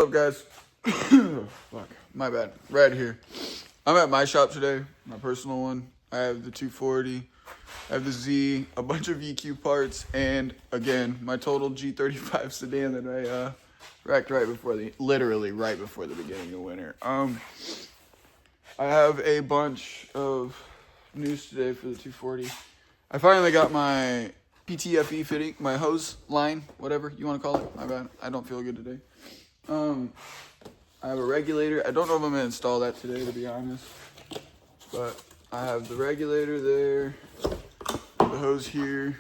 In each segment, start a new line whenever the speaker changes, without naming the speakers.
What's up, guys? Fuck, my bad. Red here. I'm at my shop today, my personal one. I have the 240, I have the Z, a bunch of EQ parts, and again, my total G35 sedan that I wrecked literally right before the beginning of winter. I have a bunch of news today for the 240. I finally got my PTFE fitting, my hose line, whatever you want to call it. My bad. I don't feel good today. I have a regulator. I don't know if I'm going to install that today, to be honest. But I have the regulator there, the hose here.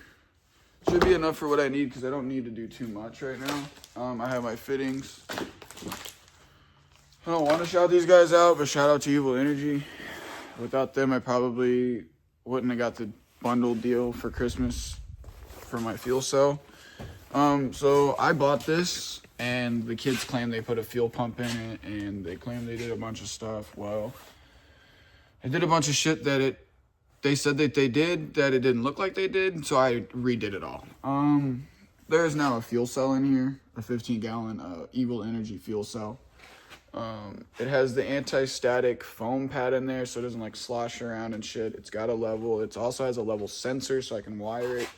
Should be enough for what I need because I don't need to do too much right now. I have my fittings. I don't want to shout these guys out, but shout out to Evil Energy. Without them, I probably wouldn't have got the bundle deal for Christmas for my fuel cell. So I bought this, and the kids claim they put a fuel pump in it, and they claim they did a bunch of stuff. Well, I did a bunch of shit that they said that they did, that it didn't look like they did, so I redid it all. There is now a fuel cell in here, a 15-gallon Evil Energy fuel cell. It has the anti-static foam pad in there, so it doesn't like slosh around and shit. It's got a level. It also has a level sensor, so I can wire it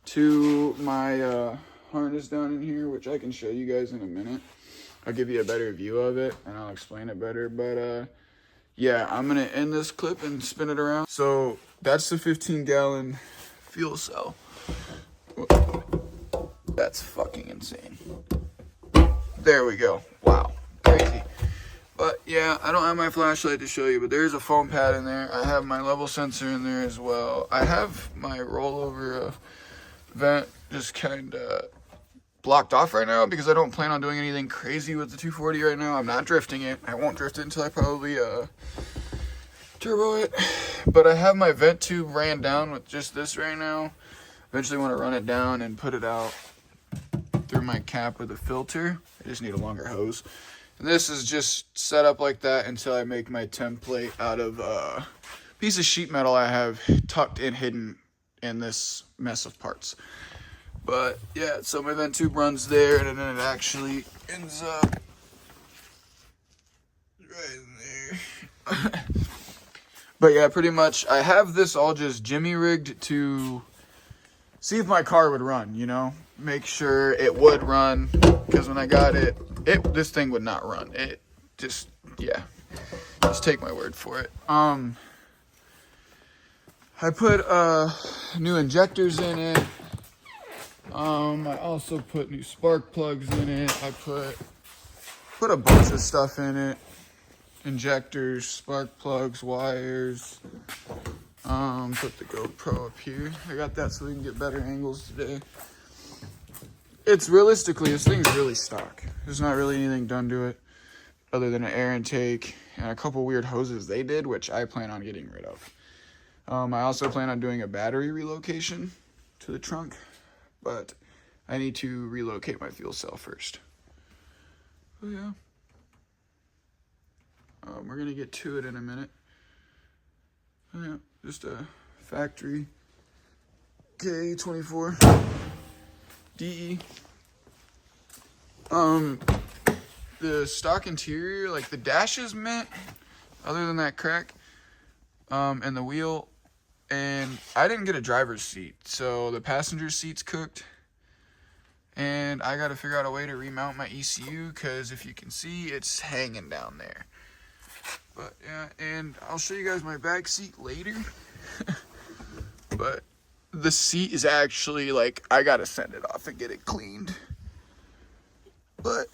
to my harness down in here, which I can show you guys in a minute. I'll give you a better view of it, and I'll explain it better. But yeah, I'm gonna end this clip and spin it around. So that's the 15-gallon fuel cell. That's fucking insane. There we go. Wow. Crazy. But yeah, I don't have my flashlight to show you, but there's a foam pad in there. I have my level sensor in there as well. I have my rollover vent just kind of blocked off right now because I don't plan on doing anything crazy with the 240 right now. I'm not drifting it. I won't drift it until I probably turbo it. But I have my vent tube ran down with just this right now. Eventually want to run it down and put it out through my cap with a filter. I just need a longer hose. And this is just set up like that until I make my template out of a piece of sheet metal I have tucked and hidden in this mess of parts. But yeah, so my vent tube runs there, and then it actually ends up right in there. But yeah, pretty much I have this all just jimmy rigged to see if my car would run, you know, make sure it would run, because when I got it, this thing would not run. It just, yeah, just take my word for it. I put new injectors in it. I also put new spark plugs in it. I put a bunch of stuff in it. Injectors, spark plugs, wires. Put the GoPro up here. I got that so we can get better angles today. It's realistically, this thing's really stock. There's not really anything done to it other than an air intake and a couple weird hoses they did, which I plan on getting rid of. I also plan on doing a battery relocation to the trunk, but I need to relocate my fuel cell first. Oh yeah. We're gonna get to it in a minute. Oh yeah, just a factory K24 DE. The stock interior, like the dash is mint, other than that crack, and the wheel. And I didn't get a driver's seat, so the passenger seat's cooked. And I gotta figure out a way to remount my ECU, because if you can see, it's hanging down there. But yeah, and I'll show you guys my back seat later. But the seat is actually, like, I gotta send it off and get it cleaned. But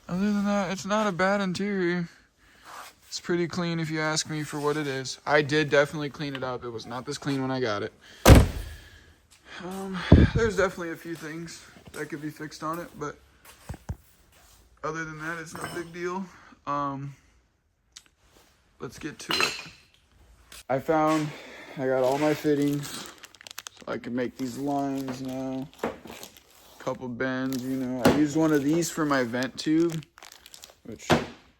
other than that, it's not a bad interior. It's pretty clean if you ask me for what it is. I did definitely clean it up. It was not this clean when I got it. There's definitely a few things that could be fixed on it, but other than that, it's no big deal. Let's get to it. I got all my fittings, so I can make these lines now. Couple bends, you know. I used one of these for my vent tube, which,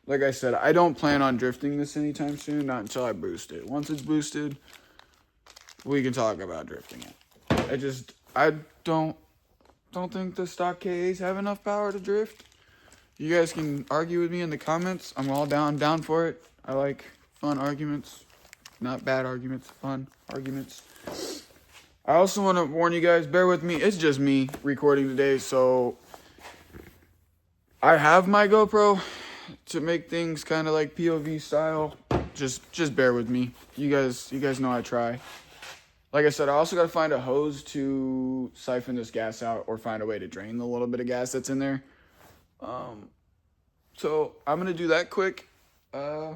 like I said, I don't plan on drifting this anytime soon, not until I boost it. Once it's boosted, we can talk about drifting it. I don't think the stock KAs have enough power to drift. You guys can argue with me in the comments. I'm all down for it. I like fun arguments. Not bad arguments, fun arguments. I also want to warn you guys, bear with me. It's just me recording today, so I have my GoPro to make things kind of like POV style. Just bear with me. You guys know I try. Like I said, I also got to find a hose to siphon this gas out or find a way to drain the little bit of gas that's in there. So I'm going to do that quick. Yeah.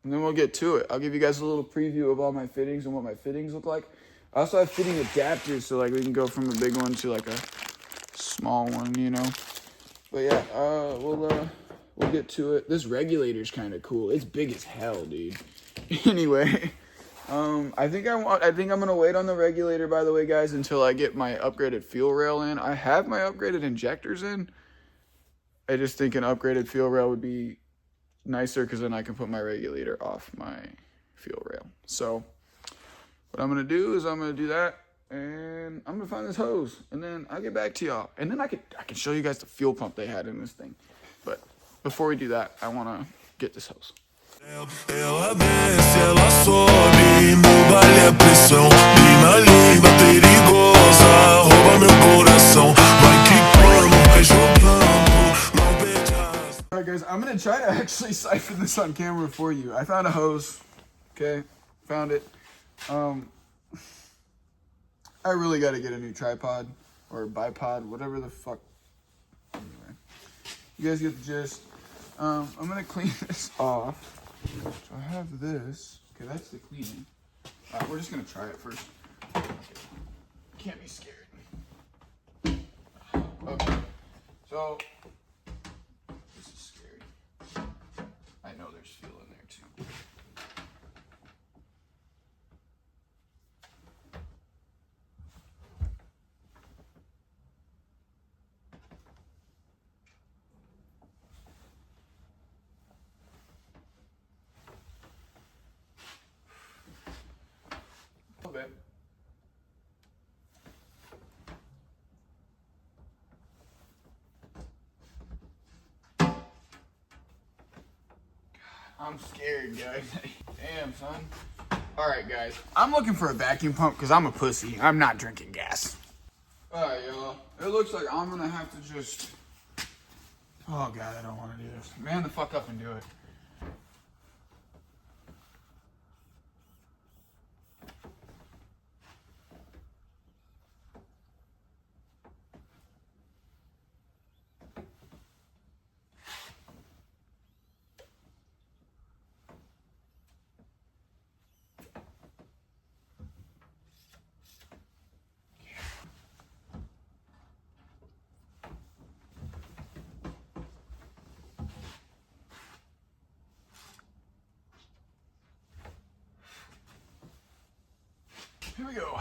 And then we'll get to it. I'll give you guys a little preview of all my fittings and what my fittings look like. I also have fitting adapters, so like we can go from a big one to like a small one, you know. But yeah, we'll get to it. This regulator's kind of cool. It's big as hell, dude. Anyway, I think I'm gonna wait on the regulator, by the way, guys, until I get my upgraded fuel rail in. I have my upgraded injectors in. I just think an upgraded fuel rail would be nicer because then I can put my regulator off my fuel rail. So what I'm gonna do is I'm gonna do that, and I'm gonna find this hose, and then I'll get back to y'all, and then I can show you guys the fuel pump they had in this thing. But before we do that, I want to get this hose. Ela desce, ela sobe, no baile a pressão, mina linda, perigosa, rouba meu coração, vai quicando, vai jogando, não beijas. Alright guys, I'm gonna try to actually siphon this on camera for you. I found a hose, okay, found it. I really gotta get a new tripod, or bipod, whatever the fuck. Anyway, you guys get the gist. I'm gonna clean this off. So I have this. Okay, that's the cleaning. Alright, we're just gonna try it first. Okay. Can't be scared. Okay. So this is scary. I know there's fuel in there too. A little bit. I'm scared, guys. Damn, son. Alright, guys. I'm looking for a vacuum pump because I'm a pussy. I'm not drinking gas. Alright, y'all. It looks like I'm going to have to just... Oh, God, I don't want to do this. Man the fuck up and do it. Here we go.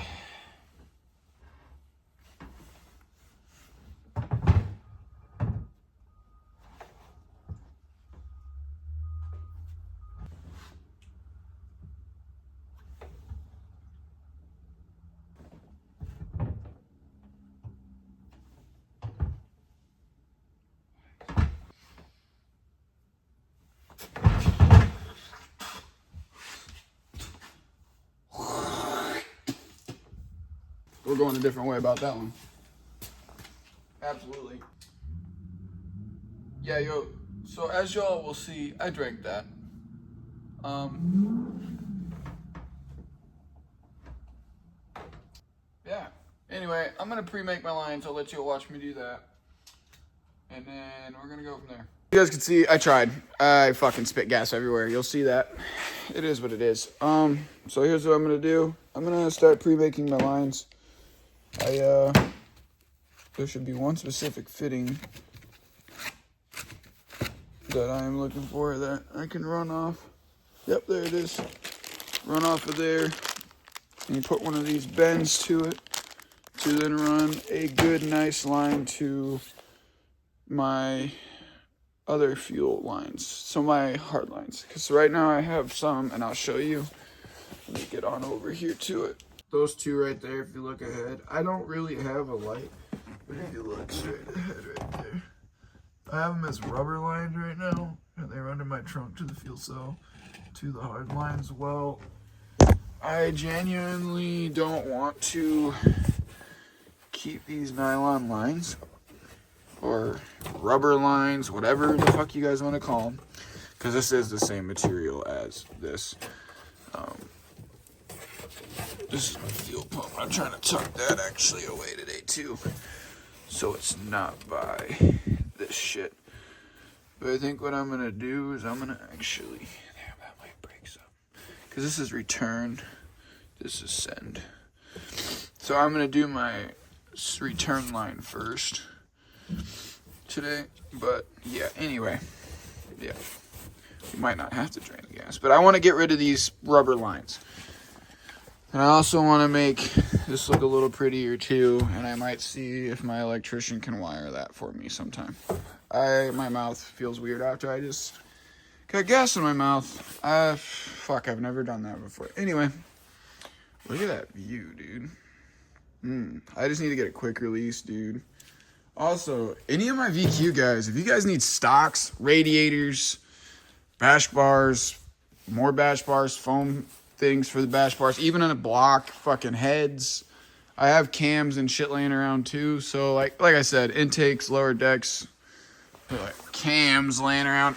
We're going a different way about that one. Absolutely. Yeah, yo. So as y'all will see, I drank that. Yeah. Anyway, I'm gonna pre-make my lines. I'll let you watch me do that, and then we're gonna go from there. You guys can see, I tried. I fucking spit gas everywhere. You'll see that. It is what it is. So here's what I'm gonna do. I'm gonna start pre-making my lines. There should be one specific fitting that I am looking for that I can run off. Yep, there it is. Run off of there. And you put one of these bends to it to then run a good, nice line to my other fuel lines. So my hard lines. Because right now I have some, and I'll show you. Let me get on over here to it. Those two right there, if you look ahead. I don't really have a light, but if you look straight ahead right there, I have them as rubber lines right now, and they're under my trunk to the fuel cell, to the hard lines. Well, I genuinely don't want to keep these nylon lines, or rubber lines, whatever the fuck you guys want to call them, because this is the same material as this. This is my fuel pump. I'm trying to tuck that actually away today too, so it's not by this shit. But I think what I'm gonna do is I'm gonna actually, damn, that might break some, because this is return, this is send. So I'm gonna do my return line first today. But yeah, anyway, yeah, you might not have to drain the gas, but I want to get rid of these rubber lines. And I also want to make this look a little prettier too, and I might see if my electrician can wire that for me sometime. My mouth feels weird after I just got gas in my mouth. Fuck, I've never done that before. Anyway, look at that view, dude. I just need to get a quick release, dude. Also, any of my VQ guys, if you guys need stocks, radiators, bash bars, more bash bars, foam things for the bash bars, even on a block, fucking heads. I have cams and shit laying around too. So like I said, intakes, lower decks, like cams laying around,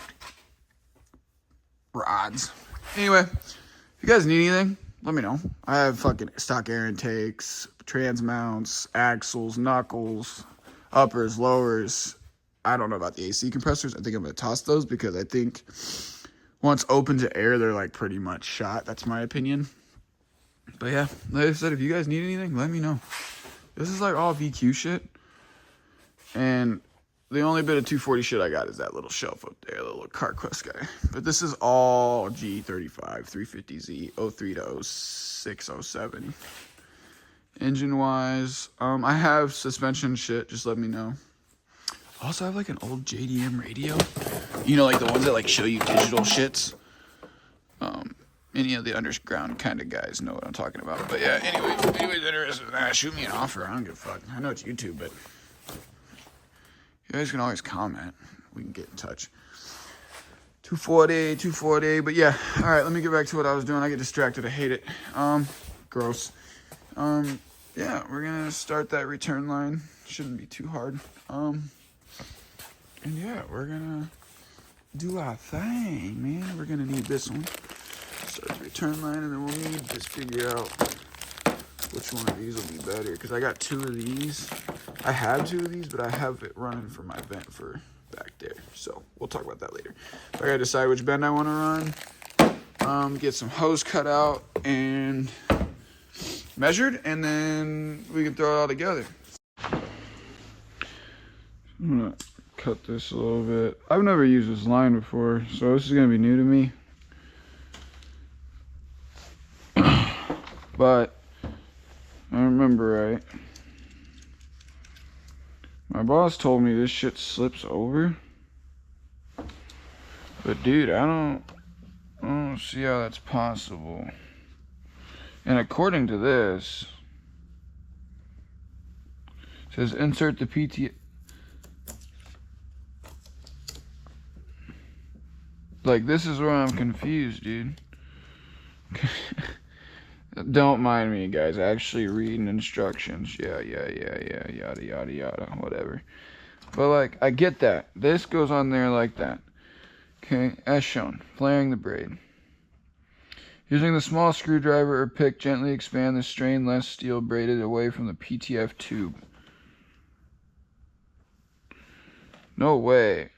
rods. Anyway, if you guys need anything, let me know. I have fucking stock air intakes, trans mounts, axles, knuckles, uppers, lowers. I don't know about the AC compressors. I think I'm gonna toss those because I think once open to air, they're like pretty much shot. That's my opinion. But yeah, like I said, if you guys need anything, let me know. This is like all VQ shit. And the only bit of 240 shit I got is that little shelf up there, the little CarQuest guy. But this is all G35, 350Z, 03 to 06, 07. Engine wise, I have suspension shit, just let me know. Also, I have like an old JDM radio. You know, like the ones that like show you digital shits. Any of the underground kind of guys know what I'm talking about. But yeah, anyways, interested in that, shoot me an offer. I don't give a fuck. I know it's YouTube, but you guys can always comment. We can get in touch. 240. But yeah, all right, let me get back to what I was doing. I get distracted. I hate it. Gross. Yeah, we're gonna start that return line. Shouldn't be too hard. And yeah, we're gonna do our thing, man. We're gonna need this one. Start the return line, and then we'll need to figure out which one of these will be better. Because I got two of these. I have two of these, but I have it running for my vent for back there. So we'll talk about that later. I gotta decide which bend I want to run. Get some hose cut out and measured, and then we can throw it all together. I'm gonna cut this a little bit. I've never used this line before, so this is gonna be new to me. But I remember right. My boss told me this shit slips over. But dude, I don't see how that's possible. And according to this, it says insert the PT. Like, this is where I'm confused, dude. Don't mind me, guys. Actually reading instructions. Yeah, yada, yada, whatever. But, like, I get that. This goes on there like that. Okay, as shown. Flaring the braid. Using the small screwdriver or pick, gently expand the strainless steel braided away from the PTF tube. No way.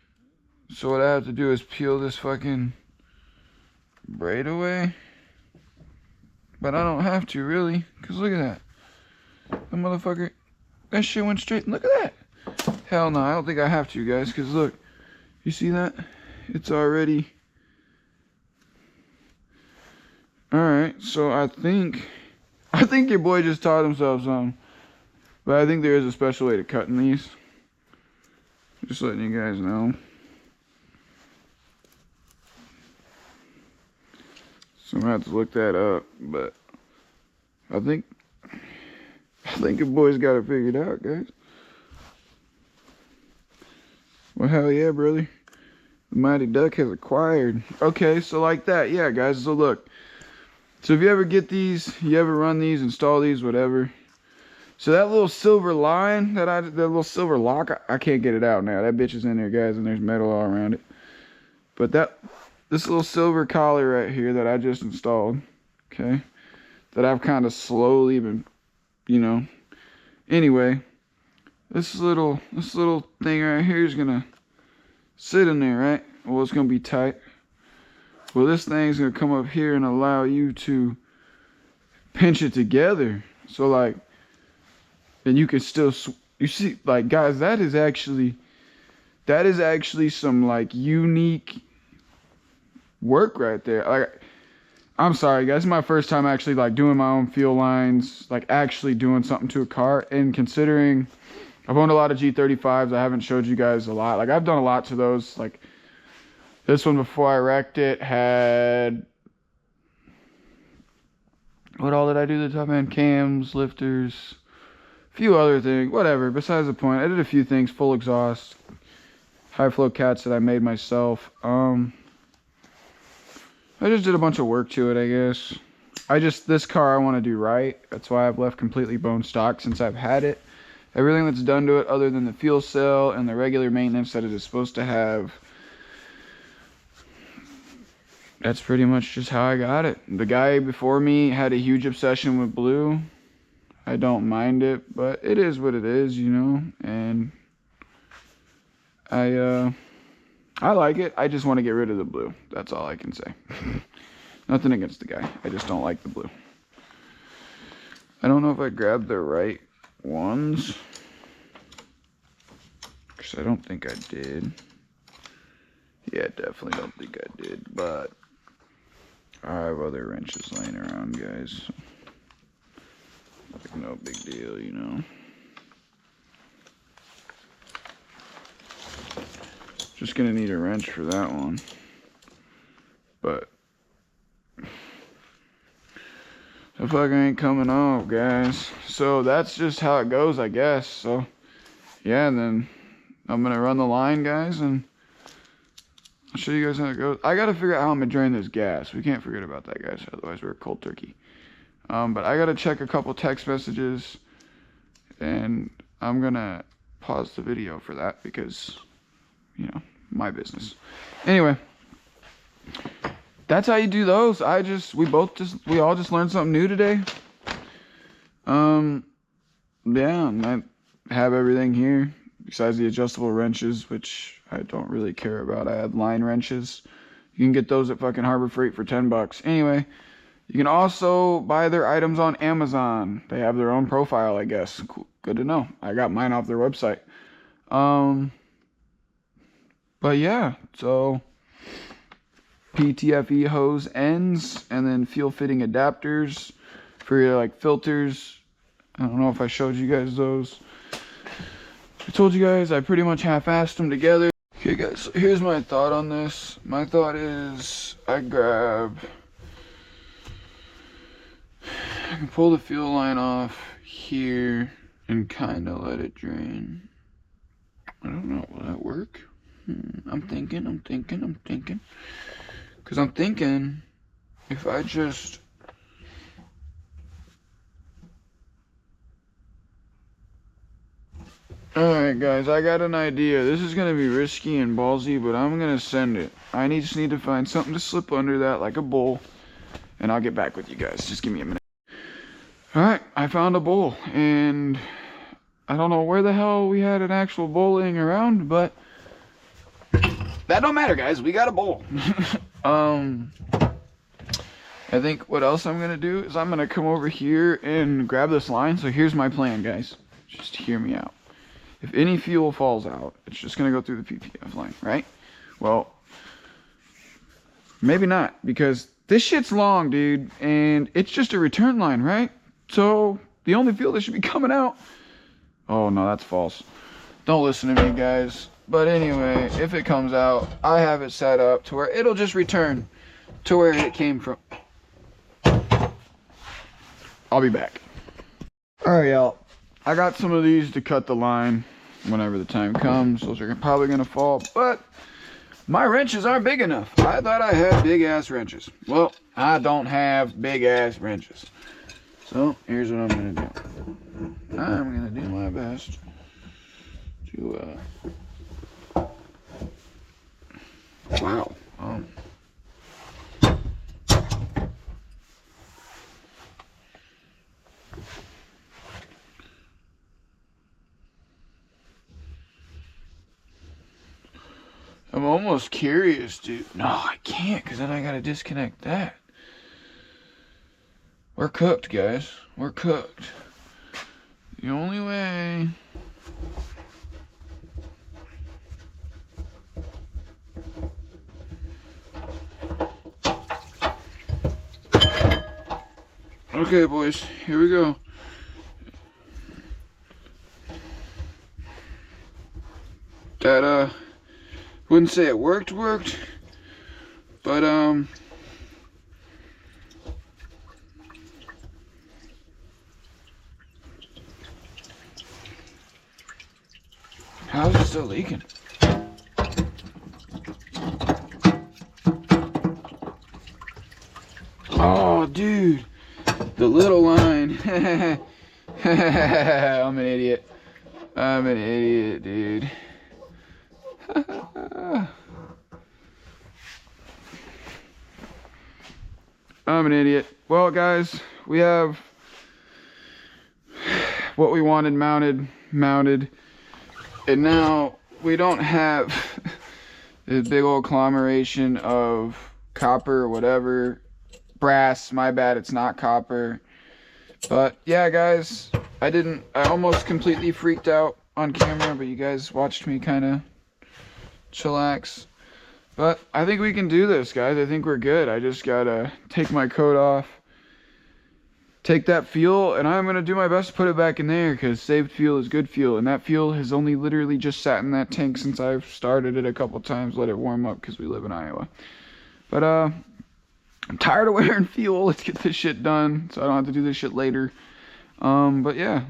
So what I have to do is peel this fucking braid away? But I don't have to, really. Because look at that. The motherfucker, that shit went straight. Look at that. Hell no, I don't think I have to, guys. Because look, you see that? It's already... Alright, so I think your boy just taught himself something. But I think there is a special way to cutting these. Just letting you guys know. So I'm gonna have to look that up, but I think your boy's got it figured out, guys. Well, hell yeah, brother. The Mighty Duck has acquired. Okay, so like that. Yeah, guys, so look. So if you ever get these, you ever run these, install these, whatever. So that little silver line, that little silver lock, I can't get it out now. That bitch is in there, guys, and there's metal all around it. But this little silver collar right here that I just installed, okay, that I've kind of slowly been, you know. Anyway, this little thing right here is gonna sit in there, right? Well, it's gonna be tight. Well, this thing's gonna come up here and allow you to pinch it together. So like, then you can still, you see, like, guys, that is actually some like unique work right there. Like, I'm sorry, guys, this is my first time actually like doing my own fuel lines, like actually doing something to a car. And considering I've owned a lot of G35s, I haven't showed you guys a lot. Like, I've done a lot to those. Like, this one before I wrecked it had, what all did I do to the top end? Cams, lifters, a few other things, whatever. Besides the point, I did a few things, full exhaust, high flow cats that I made myself. I just did a bunch of work to it, I guess. This car I want to do right. That's why I've left completely bone stock since I've had it. Everything that's done to it other than the fuel cell and the regular maintenance that it is supposed to have, that's pretty much just how I got it. The guy before me had a huge obsession with blue. I don't mind it, but it is what it is, you know, and I like it. I just want to get rid of the blue. That's all I can say. Nothing against the guy. I just don't like the blue. I don't know if I grabbed the right ones, because I don't think I did. Yeah, definitely don't think I did, but I have other wrenches laying around, guys. Like, no big deal, you know. Just gonna need a wrench for that one, but the fucker ain't coming off, guys. So that's just how it goes, I guess. So yeah, then I'm gonna run the line, guys, and I'll show you guys how it goes. I gotta figure out how I'm gonna drain this gas. We can't forget about that, guys, otherwise we're cold turkey. But I gotta check a couple text messages, and I'm gonna pause the video for that because, you know, my business. Anyway, that's how you do those. We all just learned something new today. Yeah, and I have everything here besides the adjustable wrenches, which I don't really care about. I had line wrenches. You can get those at fucking Harbor Freight for $10. Anyway, you can also buy their items on Amazon. They have their own profile, I guess. Cool. Good to know. I got mine off their website. But yeah, so PTFE hose ends, and then fuel fitting adapters for your like filters. I don't know if I showed you guys those. I told you guys I pretty much half-assed them together. Okay guys, so here's my thought on this. My thought is I can pull the fuel line off here and kind of let it drain. I don't know, will that work? I'm thinking. Because I'm thinking if I just... Alright guys, I got an idea. This is going to be risky and ballsy, but I'm going to send it. I just need to find something to slip under that, like a bowl, and I'll get back with you guys. Just give me a minute. Alright, I found a bowl, and I don't know where the hell we had an actual bowl laying around, but that don't matter, guys. We got a bowl. I think what else I'm going to do is I'm going to come over here and grab this line. So here's my plan, guys. Just hear me out. If any fuel falls out, it's just going to go through the PPF line, right? Well, maybe not, because this shit's long, dude, and it's just a return line, right? So the only fuel that should be coming out... Oh, no, that's false. Don't listen to me, guys. But anyway, if it comes out, I have it set up to where it'll just return to where it came from. I'll be back. Alright, y'all. I got some of these to cut the line. whenever the time comes. Those are probably gonna fall, but my wrenches aren't big enough. I thought I had big ass wrenches. Well, I don't have big ass wrenches. So here's what I'm gonna do. I'm gonna do my best to wow. I'm almost curious, dude. No, I can't, because then I gotta disconnect that. We're cooked, guys. We're cooked. The only way... Okay, boys, here we go. That, wouldn't say it worked, but, how's it still leaking? Oh, dude, the little line. I'm an idiot. I'm an idiot, dude. I'm an idiot. Well, guys, we have what we wanted mounted, and now we don't have this big old conglomeration of copper or whatever. Brass, my bad, it's not copper. But yeah, guys, I almost completely freaked out on camera, but you guys watched me kind of chillax. But I think we can do this, guys. I think we're good. I just gotta take my coat off, take that fuel, and I'm gonna do my best to put it back in there, because saved fuel is good fuel, and that fuel has only literally just sat in that tank since I've started it a couple times, let it warm up, because we live in Iowa. But I'm tired of wearing fuel. Let's get this shit done so I don't have to do this shit later. But yeah,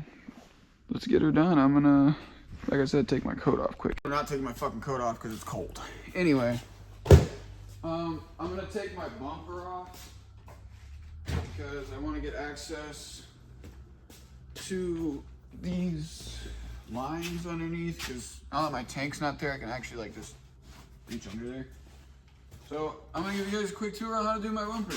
let's get her done. I'm gonna, like I said, take my coat off quick. I'm not taking my fucking coat off because it's cold. Anyway, I'm gonna take my bumper off because I want to get access to these lines underneath, because now that my tank's not there, I can actually like just reach under there. So I'm gonna give you guys a quick tour on how to do my bumper.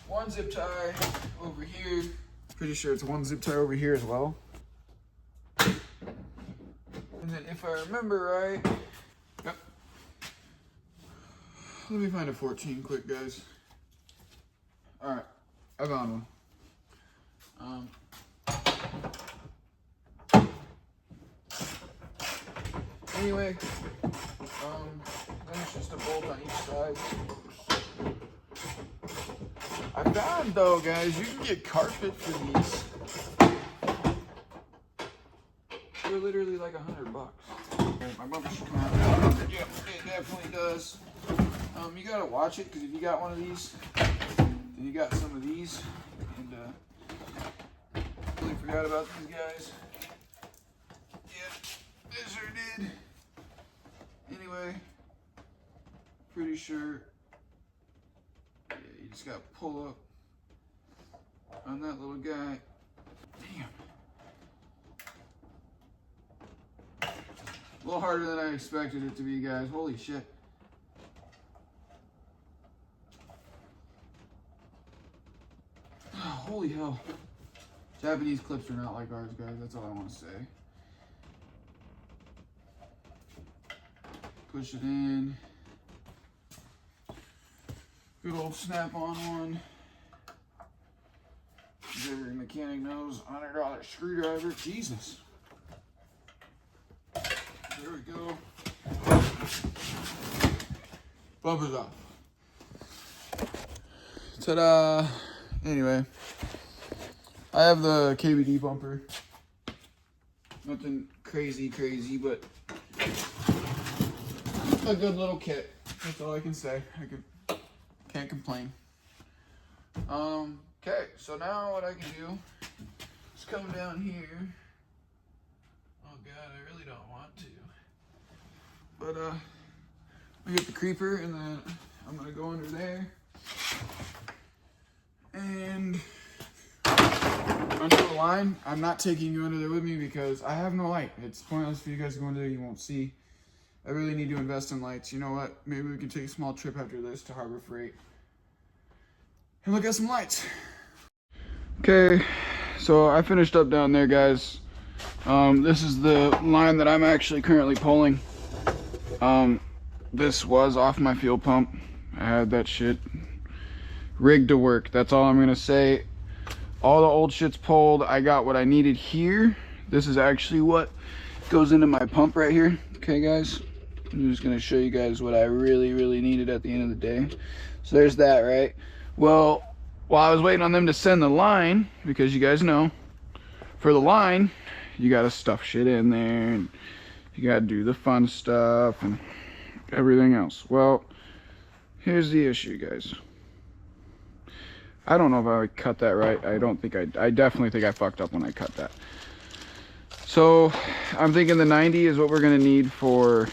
One zip tie over here. Pretty sure it's one zip tie over here as well. And then if I remember right, yep. Let me find a 14 quick, guys. All right, I found one. Anyway, then it's just a bolt on each side. I found, though, guys, you can get carpet for these. They're literally like $100. My bumper should come out. Yep, it definitely does. You gotta watch it, because if you got one of these, then you got some of these. And really forgot about these guys. Yep, I sure did. Anyway, pretty sure, yeah, you just gotta pull up on that little guy. Damn. A little harder than I expected it to be, guys. Holy shit. Holy hell. Japanese clips are not like ours, guys. That's all I want to say. Push it in. Good old snap-on one. As every mechanic knows, $100 screwdriver. Jesus. There we go. Bumper's off. Ta-da! Anyway, I have the KBD bumper. Nothing crazy, but a good little kit. That's all I can say. Can't complain. Okay, so now what I can do come down here. Oh god, I really don't want to. But we get the creeper, and then I'm gonna go under there. And under the line, I'm not taking you under there with me because I have no light. It's pointless for you guys to go under there, you won't see. I really need to invest in lights. You know what? Maybe we can take a small trip after this to Harbor Freight and look at some lights. Okay, so I finished up down there, guys. This is the line that I'm actually currently pulling. This was off my fuel pump. I had that shit rigged to work. That's all I'm gonna say. All the old shit's pulled. I got what I needed here. This is actually what goes into my pump right here. Okay, guys, I'm just gonna show you guys what I really needed at the end of the day. So there's that, right? Well, while I was waiting on them to send the line, because you guys know, for the line, you gotta stuff shit in there, and you gotta do the fun stuff and everything else. Well, here's the issue, guys. I don't know if I cut that right. I definitely think I fucked up when I cut that. So I'm thinking the 90 is what we're gonna need for,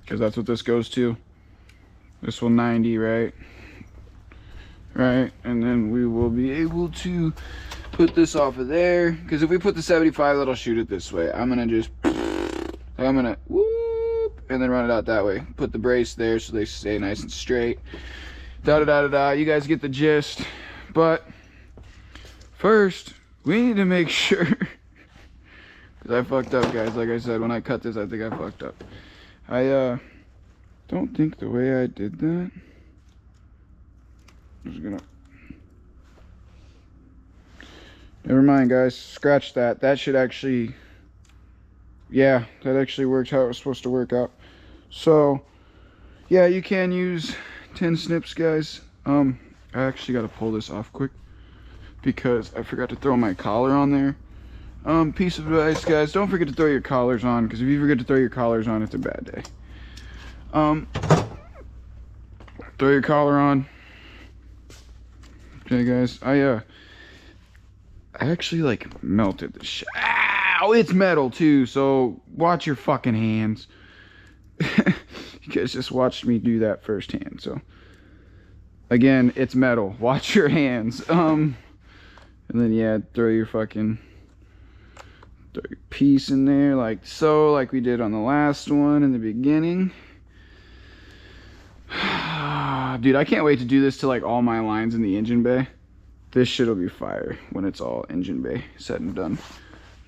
because that's what this goes to. This will 90, right? Right, and then we will be able to put this off of there, because if we put the 75, that'll shoot it this way. I'm gonna whoop and then run it out that way. Put the brace there so they stay nice and straight. You guys get the gist. But first we need to make sure, because I fucked up, guys. Like I said, when I cut this, I think I fucked up. I don't think the way I did that, I'm just gonna, never mind, guys, scratch that. That should actually, yeah, that actually worked how it was supposed to work out. So yeah, you can use 10 snips, guys. I actually got to pull this off quick because I forgot to throw my collar on there. Piece of advice, guys, don't forget to throw your collars on, because if you forget to throw your collars on, it's a bad day. Throw your collar on. Okay, guys, I actually like melted the shit. Ow, it's metal too, so watch your fucking hands. You guys just watched me do that firsthand. So again, it's metal, watch your hands. And then yeah, throw your piece in there like so, like we did on the last one in the beginning. Dude, I can't wait to do this to like all my lines in the engine bay. This shit'll be fire when it's all engine bay said and done.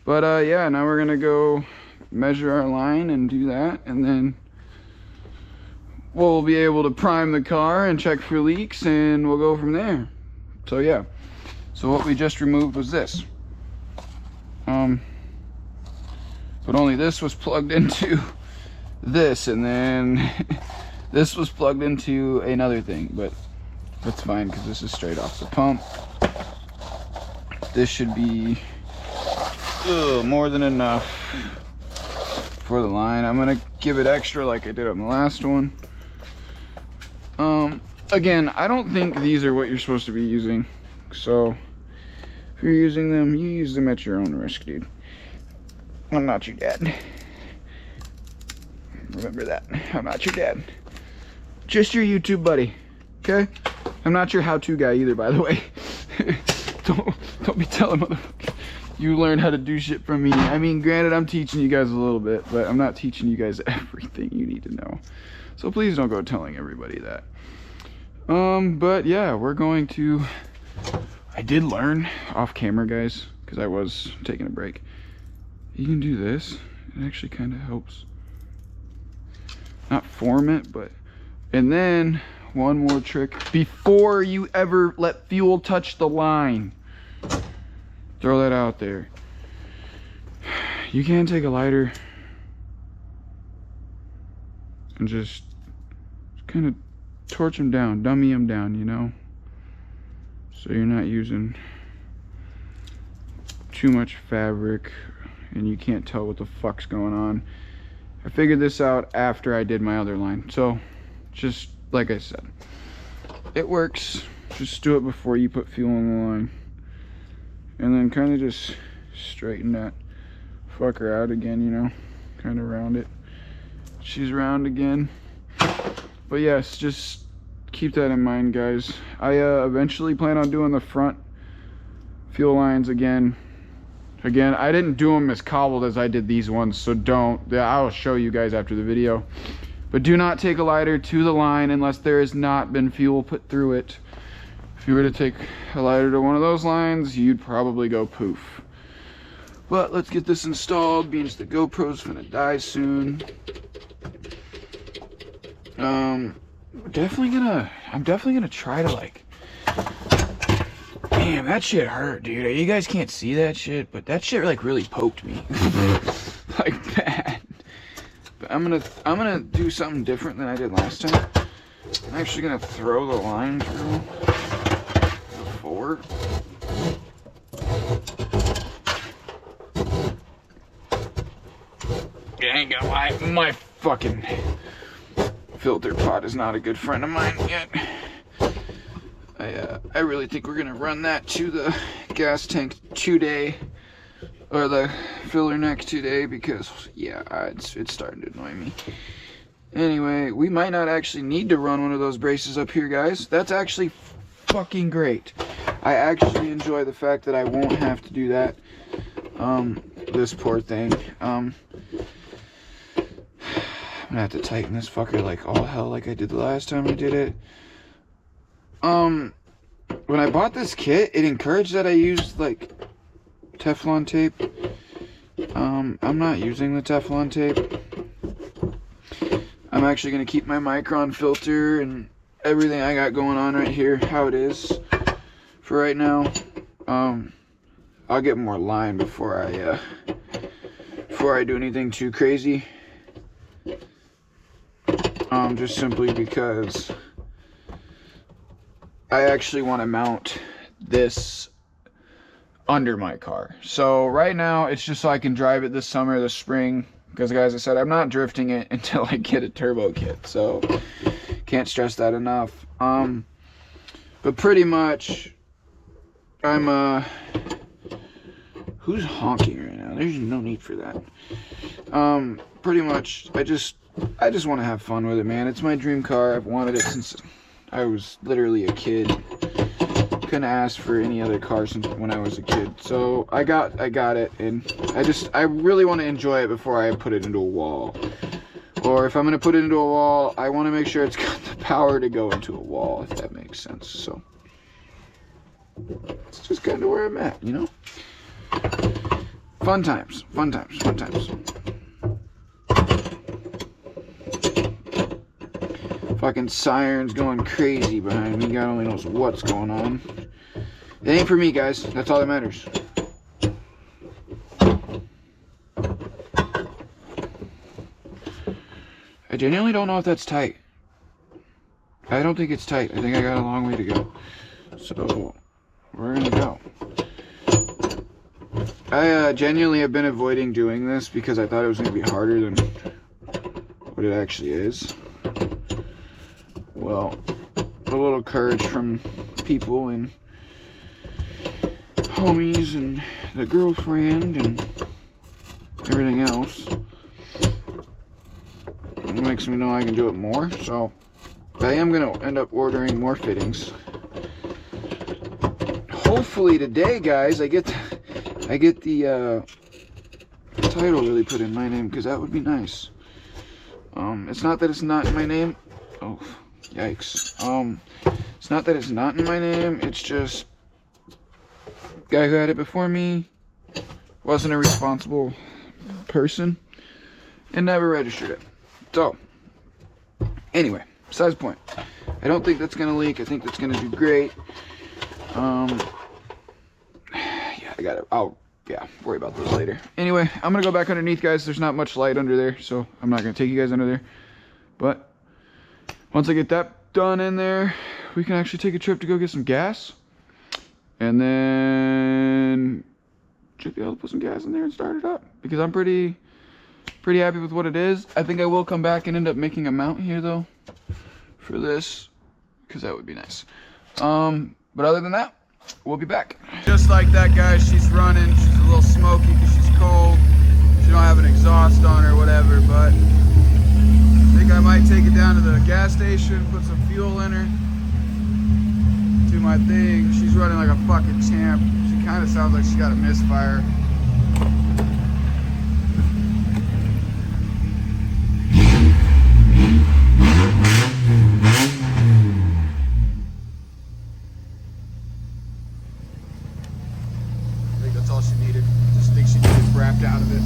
But yeah, now we're gonna go measure our line and do that, and then we'll be able to prime the car and check for leaks, and we'll go from there. So yeah, so what we just removed was this, but only this was plugged into this, and then this was plugged into another thing, but that's fine because this is straight off the pump. This should be more than enough for the line. I'm gonna give it extra like I did on the last one. Again, I don't think these are what you're supposed to be using, so if you're using them, you use them at your own risk, dude. I'm not your dad. Remember that. I'm not your dad. Just your YouTube buddy, okay? I'm not your how-to guy either, by the way. don't be telling motherfuckers you learn how to do shit from me. I mean, granted, I'm teaching you guys a little bit, but I'm not teaching you guys everything you need to know. So please don't go telling everybody that. But yeah, we're going to, I did learn off camera, guys, because I was taking a break. You can do this. It actually kind of helps not form it, but, and then one more trick before you ever let fuel touch the line. Throw that out there. You can take a lighter and just kind of torch them down, dummy them down, you know, so you're not using too much fabric and you can't tell what the fuck's going on. I figured this out after I did my other line, so just like I said, it works. Just do it before you put fuel on the line. And then kind of just straighten that fucker out again, you know, kind of round it. She's round again. But yes, just keep that in mind, guys. I eventually plan on doing the front fuel lines again. Again, I didn't do them as cobbled as I did these ones, so don't. I'll show you guys after the video. But do not take a lighter to the line unless there has not been fuel put through it. If you were to take a lighter to one of those lines, you'd probably go poof. But let's get this installed, being the GoPro's gonna die soon. I'm definitely gonna try to, like, damn, that shit hurt, dude. You guys can't see that shit, but that shit like really poked me. Like bad. But I'm gonna do something different than I did last time. I'm actually gonna throw the line through before. I ain't gonna lie, my fucking filter pot is not a good friend of mine yet. I really think we're gonna run that to the gas tank today, or the filler neck today, because yeah, it's starting to annoy me. Anyway, we might not actually need to run one of those braces up here, guys. That's actually fucking great. I actually enjoy the fact that I won't have to do that. This poor thing. I'm gonna have to tighten this fucker like all hell, like I did the last time I did it. When I bought this kit, it encouraged that I used like Teflon tape. I'm not using the Teflon tape. I'm actually gonna keep my Micron filter and everything I got going on right here how it is for right now. I'll get more line before I do anything too crazy. Just simply because I actually want to mount this under my car. So right now it's just so I can drive it this summer, this spring, because guys, I said I'm not drifting it until I get a turbo kit, so can't stress that enough. But pretty much I'm who's honking right now? There's no need for that. Pretty much I just want to have fun with it, man. It's my dream car. I've wanted it since I was literally a kid. Couldn't ask for any other car since when I was a kid. So I got it, and I really want to enjoy it before I put it into a wall. Or if I'm going to put it into a wall, I want to make sure it's got the power to go into a wall, if that makes sense. So it's just kind of where I'm at, you know? Fun times, fun times, fun times. Fucking sirens going crazy behind me. God only knows what's going on. It ain't for me, guys. That's all that matters. I genuinely don't know if that's tight. I don't think it's tight. I think I got a long way to go. So, we're gonna go. I genuinely have been avoiding doing this because I thought it was gonna be harder than what it actually is. Well, a little courage from people and homies and the girlfriend and everything else, it makes me know I can do it more. So I am going to end up ordering more fittings. Hopefully today, guys, I get the title really put in my name, because that would be nice. It's not that it's not in my name. Oh, yikes. It's not that it's not in my name, it's just guy who had it before me wasn't a responsible person and never registered it. So anyway, besides the point, I don't think that's gonna leak. I think that's gonna do great. Yeah, I'll worry about those later. Anyway, I'm gonna go back underneath, guys. There's not much light under there, so I'm not gonna take you guys under there. But once I get that done in there, we can actually take a trip to go get some gas. And then should be able to put some gas in there and start it up, because I'm pretty happy with what it is. I think I will come back and end up making a mount here though for this, because that would be nice. But other than that, we'll be back. Just like that, guys. She's running. She's a little smoky because she's cold. She don't have an exhaust on her or whatever, but I think I might take it down to the gas station, put some fuel in her, do my thing. She's running like a fucking champ. She kind of sounds like she got a misfire. I think that's all she needed. Just think she needed wrapped out of it.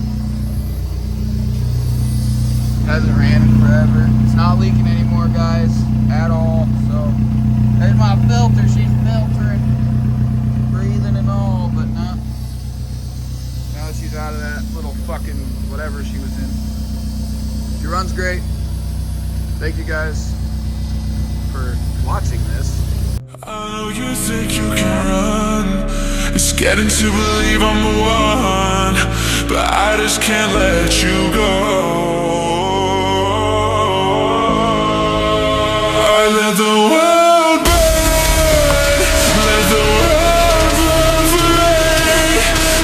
Hasn't ran in forever. It's not leaking anymore, guys, at all. So there's my filter. She's filtering, breathing and all, but no. Now that she's out of that little fucking whatever she was in. She runs great. Thank you guys for watching this.
I know you think you can run. It's getting to believe I'm the one, but I just can't let you go. I let the world burn, let the world burn for me.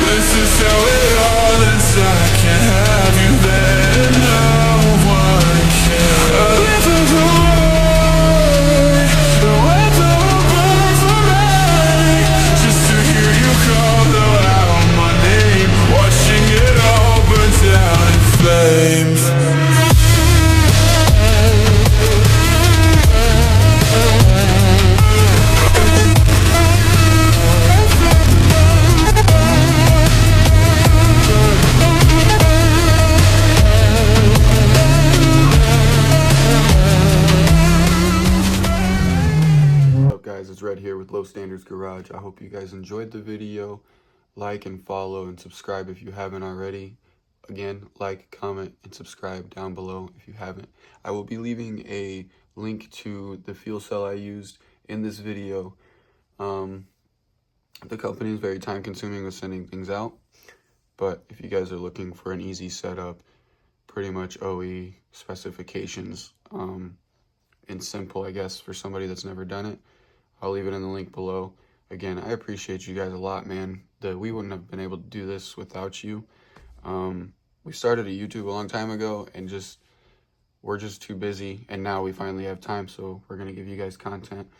This is how it all ends. I can't have you there, no one can. I let the world, let the world burn for me. Just to hear you call out my name, watching it all burn down in flames.
It's Red here with Low Standards Garage. I hope you guys enjoyed the video. Like and follow and subscribe if you haven't already. Again, like, comment, and subscribe down below if you haven't. I will be leaving a link to the fuel cell I used in this video. The company is very time consuming with sending things out, but if you guys are looking for an easy setup, pretty much OE specifications, and simple, I guess, for somebody that's never done it, I'll leave it in the link below. Again, I appreciate you guys a lot, man. We wouldn't have been able to do this without you. We started a YouTube a long time ago, and we're just too busy, and now we finally have time, so we're gonna give you guys content.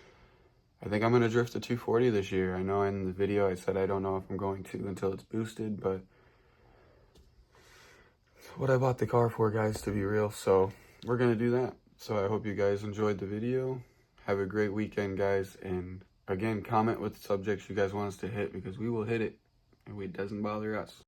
I think I'm gonna drift to 240 this year. I know in the video I said I don't know if I'm going to until it's boosted, but what I bought the car for, guys, to be real, so we're gonna do that. So I hope you guys enjoyed the video. Have a great weekend, guys, and again, comment what subjects you guys want us to hit, because we will hit it, and it doesn't bother us.